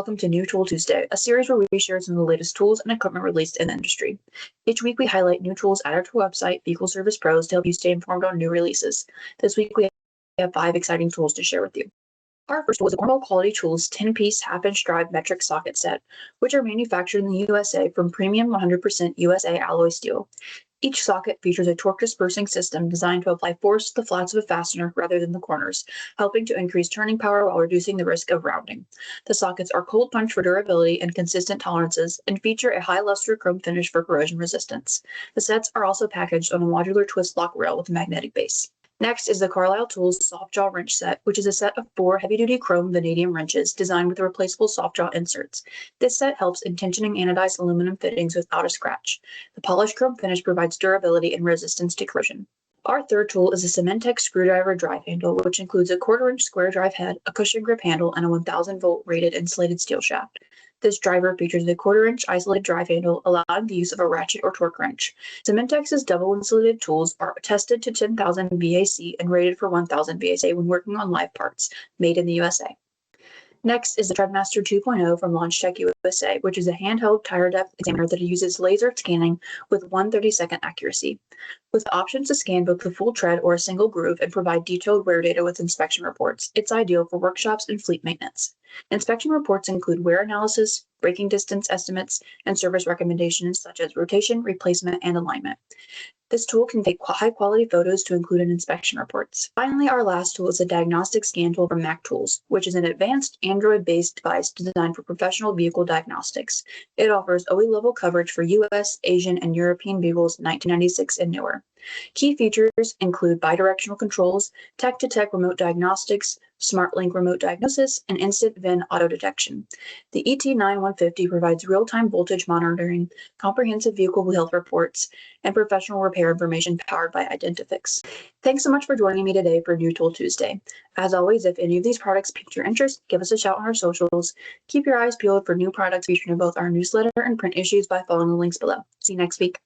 welcome to New Tool Tuesday, a series where we share some of the latest tools and equipment released in the industry. Each week we highlight new tools added to our website, Vehicle Service Pros, to help you stay informed on new releases. This week we have 5 exciting tools to share with you. Our first tool is the Cornwell Quality Tools 10-piece half-inch drive metric socket set, which are manufactured in the USA from premium 100% USA alloy steel. Each socket features a torque dispersing system designed to apply force to the flats of a fastener rather than the corners, helping to increase turning power while reducing the risk of rounding. The sockets are cold punched for durability and consistent tolerances and feature a high luster chrome finish for corrosion resistance. The sets are also packaged on a modular twist lock rail with a magnetic base. Next is the Carlyle Tools Softjaw wrench set, which is a set of 4 heavy-duty chrome vanadium wrenches designed with replaceable Softjaw inserts. This set helps in tensioning anodized aluminum fittings without a scratch. The polished chrome finish provides durability and resistance to corrosion. Our third tool is a Cementex screwdriver drive handle, which includes a 1/4-inch square drive head, a cushion grip handle, and a 1,000-volt rated insulated steel shaft. This driver features a 1/4-inch isolated drive handle, allowing the use of a ratchet or torque wrench. Cementex's double insulated tools are tested to 10,000 VAC and rated for 1,000 VAC when working on live parts, made in the USA. Next is the Treadmaster 2.0 from LaunchTech USA, which is a handheld tire depth examiner that uses laser scanning with 1/32 accuracy. With options to scan both the full tread or a single groove and provide detailed wear data with inspection reports, it's ideal for workshops and fleet maintenance. Inspection reports include wear analysis, braking distance estimates, and service recommendations such as rotation, replacement, and alignment. This tool can take high-quality photos to include in inspection reports. Finally, our last tool is a diagnostic scan tool from Mac Tools, which is an advanced Android-based device designed for professional vehicle diagnostics. It offers OE-level coverage for US, Asian, and European vehicles 1996 and newer. Key features include bidirectional controls, tech-to-tech remote diagnostics, SmartLink remote diagnosis, and instant VIN auto detection. The ET9150 provides real-time voltage monitoring, comprehensive vehicle health reports, and professional repair information powered by Identifix. Thanks so much for joining me today for New Tool Tuesday. As always, if any of these products piqued your interest, give us a shout on our socials. Keep your eyes peeled for new products featured in both our newsletter and print issues by following the links below. See you next week.